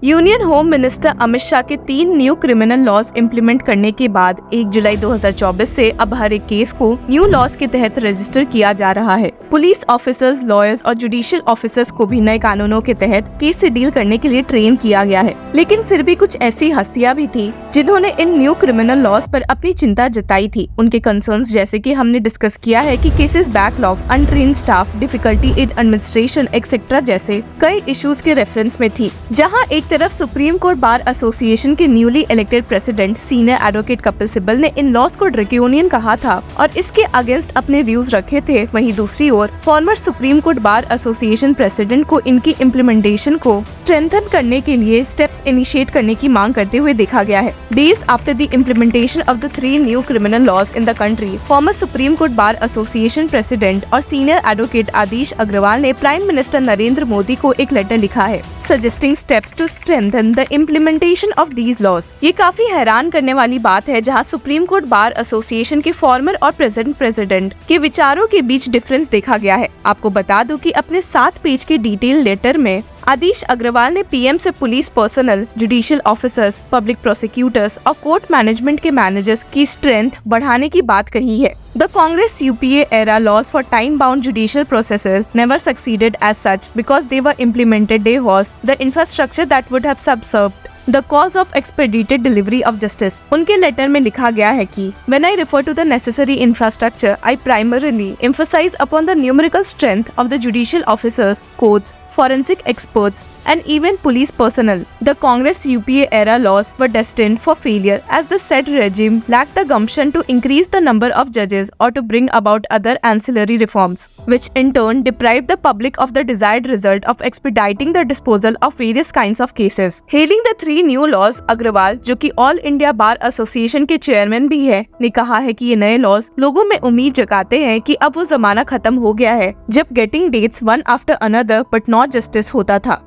Union home minister Amit Shah के 3 new criminal laws implement करने के बाद 1 जुलाई 2024 से अब हर एक केस को न्यू लॉज के तहत रजिस्टर किया जा रहा है। पुलिस ऑफिसर्स, लॉयर्स और जुडिशियल ऑफिसर्स को भी नए कानूनों के तहत केस से डील करने के लिए ट्रेन किया गया है। लेकिन फिर भी कुछ ऐसी हस्तियां भी थी जिन्होंने इन न्यू क्रिमिनल लॉज पर अपनी चिंता जताई थी। उनके कंसर्न्स जैसे कि हमने डिस्कस किया है कि cases backlog, untrained staff, difficulty in administration etcetera जैसे कई इश्यूज के रेफरेंस में थी। जहां एक तरफ सुप्रीम कोर्ट बार एसोसिएशन के newly elected president senior advocate Kapil Sibal ने इन लॉज को ड्रैकोनियन कहा था और इसके अगेंस्ट अपने व्यूज रखे थे, वहीं दूसरी ओर former supreme court bar association president को इनकी इम्प्लीमेंटेशन को स्ट्रेंथन करने के लिए स्टेप्स इनिशिएट करने की मांग करते हुए देखा गया है। Days after the implementation of the 3 new criminal laws in the country, former supreme court bar association president और सीनियर एडवोकेट आदिश अग्रवाल ने प्राइम मिनिस्टर नरेंद्र मोदी को एक लेटर लिखा है suggesting steps to strengthen the implementation of these laws. ये काफी हैरान करने वाली बात है, जहां सुप्रीम कोर्ट बार एसोसिएशन के फॉर्मर और प्रेजेंट प्रेसिडेंट के विचारों के बीच डिफरेंस देखा गया है। आपको बता दूं कि अपने 7 पेज के डिटेल लेटर में आदिश अग्रवाल ने पीएम से police personal, judicial officers, public prosecutors और कोर्ट मैनेजमेंट के मैनेजर्स की स्ट्रेंथ बढ़ाने की बात कही है। The Congress UPA era laws for time-bound judicial processes never succeeded as such because they were implemented. There was the infrastructure that would have subserved the cause of expedited delivery of justice. उनके letter में लिखा गया है कि When I refer to the necessary infrastructure, I primarily emphasize upon the numerical strength of the judicial officers, courts, forensic experts, and even police personnel. The Congress UPA era laws were destined for failure as the said regime lacked the gumption to increase the number of judges or to bring about other ancillary reforms, which in turn deprived the public of the desired result of expediting the disposal of various kinds of cases. Hailing the 3 new laws, Agarwal, जो कि all India बार Association के chairman भी है, ने कहा है कि ये नए लॉज लोगों में उम्मीद जगाते हैं कि अब वो जमाना खत्म हो गया है जब getting dates one after another but not justice होता था।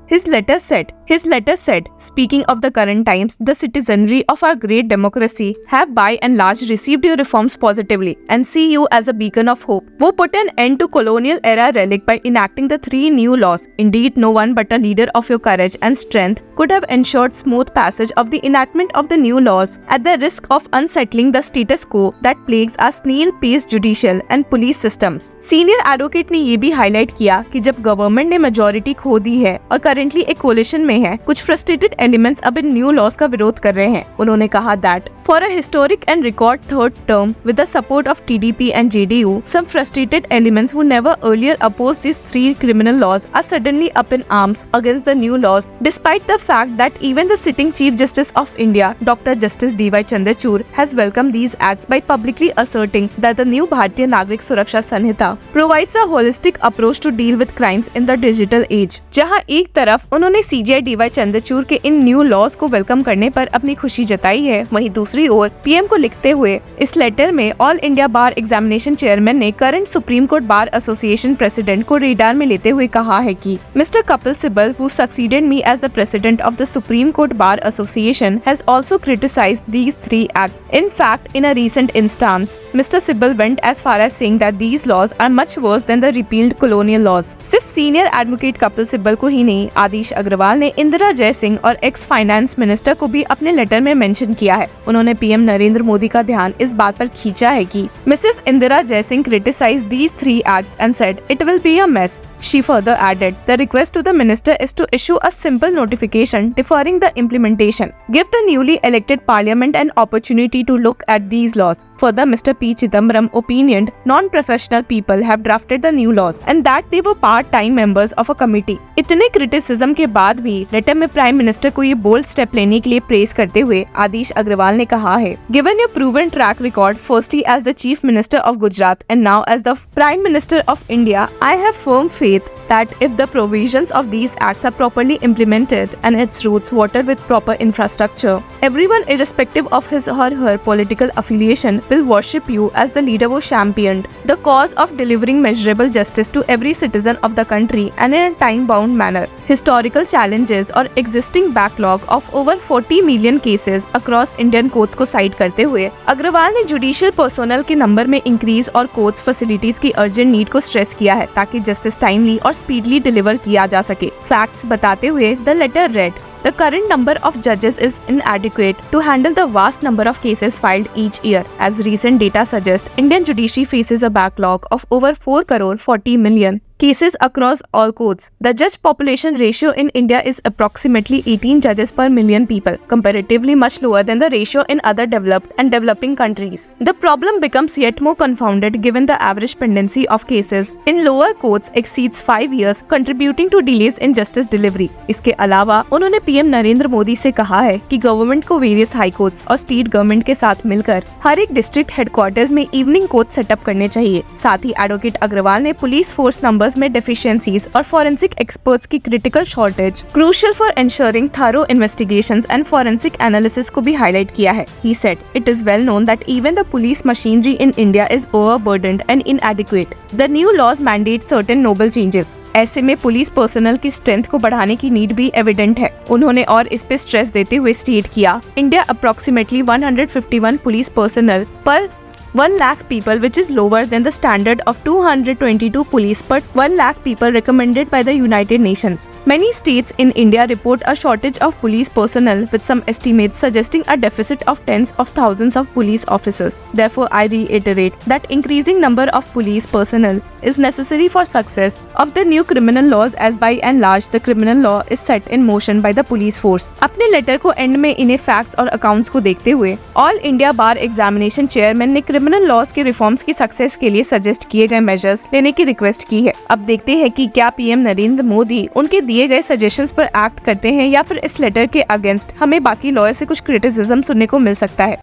His letter said, speaking of the current times, the citizenry of our great democracy have by and large received your reforms positively and see you as a beacon of hope. वो put an end to colonial era relic by enacting the 3 new laws. Indeed, no one but a leader of your courage and strength could have ensured smooth passage of the enactment of the new laws at the risk of unsettling the status quo that plagues our snail-paced judicial and police systems. Senior advocate ने ये भी highlight किया कि जब government ने majority खो दी है और करेंटली एक कोलिशन में है, कुछ फ्रस्ट्रेटेड एलिमेंट्स अब इन न्यू लॉज का विरोध कर रहे हैं। उन्होंने कहा that for a historic and record third term with the support of TDP and JDU, some frustrated elements who never earlier opposed these 3 criminal laws are suddenly up in arms against the new laws, despite the fact that even the sitting Chief Justice of India, Dr. Justice D.Y. Chandrachud, has welcomed these acts by publicly asserting that the new Bharatiya Nagrik Suraksha Sanhita provides a holistic approach to deal with crimes in the digital age. जहां एक तरफ उन्होंने CGI D Y Chandrachud के इन new laws को welcome करने पर अपनी खुशी जताई है, वहीं दूसरी ओर पीएम को लिखते हुए इस लेटर में all India bar examination chairman ने current supreme court bar association president को रेडार में लेते हुए कहा है कि mister Kapil Sibal, who succeeded me as the president of the Supreme Court Bar Association, has also criticized these 3 acts. In fact, in a recent instance, Mr. Sibbal went as far as saying that these laws are much worse than the repealed colonial laws. सिर्फ senior advocate Kapil Sibal को ही नहीं, आदिश अग्रवाल ने इंदिरा जयसिंह और ex finance minister को भी अपने letter में mention किया है। उन्होंने पीएम नरेंद्र मोदी का ध्यान इस बात पर खींचा है कि Mrs Indira Jaising criticized these 3 acts and said it will be a mess. She further added, the request to the minister is to issue a simple notification deferring the implementation. Give the newly elected parliament an opportunity to look at these laws. Further, Mr. P. Chidambaram opinioned non-professional people have drafted the new laws and that they were part-time members of a committee. इतने criticism के बाद भी letter में prime minister को ये bold step लेने के लिए प्रेज करते हुए आदिश अग्रवाल ने कहा है, Given your proven track record, firstly as the Chief Minister of Gujarat and now as the Prime Minister of India, I have firm faith that if the provisions of these acts are properly implemented and its roots watered with proper infrastructure, everyone irrespective of his or her political affiliation will worship you as the leader who championed the cause of delivering measurable justice to every citizen of the country and in a time-bound manner. Historical challenges और existing backlog of over 40 million cases across Indian courts को side करते हुए अग्रवाल ने judicial personnel के number में increase और courts facilities की urgent need को स्ट्रेस किया है ताकि जस्टिस टाइमली और स्पीडली डिलीवर किया जा सके। फैक्ट्स बताते हुए the letter read, The current number of judges is inadequate to handle the vast number of cases filed each year. As recent data suggest, Indian judiciary faces a backlog of over 4 crore 40 million cases across all courts. The judge population ratio in India is approximately 18 judges per million people, comparatively much lower than the ratio in other developed and developing countries. The problem becomes yet more confounded given the average pendency of cases in lower courts exceeds 5 years, contributing to delays in justice delivery. इसके अलावा उन्होंने PM Narendra Modi से कहा है कि government को various high courts और state government के साथ मिलकर हर एक डिस्ट्रिक्ट हेडक्वार्टर्स में इवनिंग कोर्ट सेटअप करने चाहिए। साथ ही एडवोकेट अग्रवाल ने पुलिस फोर्स नंबर्स में डेफिशिएंसीज और फॉरेंसिक एक्सपर्ट्स की critical shortage crucial for ensuring thorough investigations and forensic analysis को भी हाईलाइट किया है। He said, "It is well known that even the police machinery in India is overburdened and inadequate. The new laws mandate certain noble changes." ऐसे में police personal की strength को बढ़ाने की नीड भी एविडेंट है। उन्होंने और इस पे स्ट्रेस देते हुए स्टेट किया, इंडिया अप्रोक्सीमेटली 151 पुलिस पर्सनल पर 1 lakh people, which is lower than the standard of 222 police per 1 lakh people recommended by the United Nations. Many states in India report a shortage of police personnel, with some estimates suggesting a deficit of tens of thousands of police officers. Therefore, I reiterate that increasing number of police personnel is necessary for success of the new criminal laws, as by and large the criminal law is set in motion by the police force. अपने letter को and में इन्हें facts और accounts को देखते हुए all India bar examination chairman ने criminal laws के रिफॉर्म्स की सक्सेस के लिए सजेस्ट किए गए मेजर्स लेने की रिक्वेस्ट की है। अब देखते हैं कि क्या पीएम नरेंद्र मोदी उनके दिए गए सजेशंस पर एक्ट करते हैं या फिर इस लेटर के अगेंस्ट हमें बाकी लॉयर से कुछ क्रिटिसिज्म सुनने को मिल सकता है।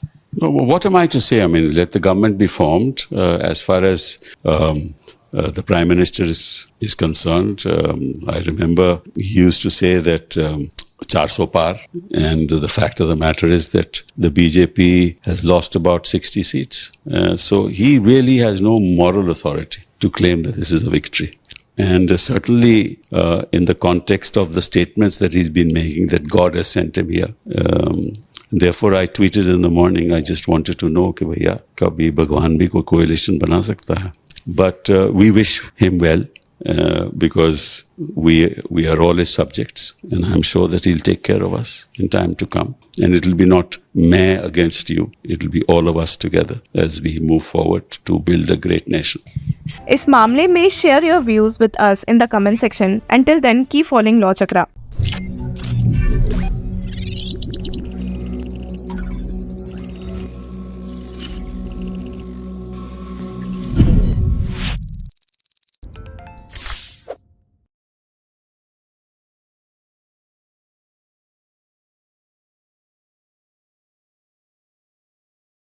What am I to say? I mean, let the government be formed. As far as the Prime Minister is concerned, I remember he used to say that 400 par, and the fact of the matter is that the BJP has lost about 60 seats. So he really has no moral authority to claim that this is a victory. And certainly in the context of the statements that he's been making, that God has sent him here. Therefore, I tweeted in the morning, I just wanted to know कि भैया कभी भगवान भी कोई coalition बना सकता है. But we wish him well. Because we are all his subjects, and I'm sure that he'll take care of us in time to come. And it'll be not me against you; it'll be all of us together as we move forward to build a great nation. इस मामले में share your views with us in the comment section. Until then, keep following Law Chakra.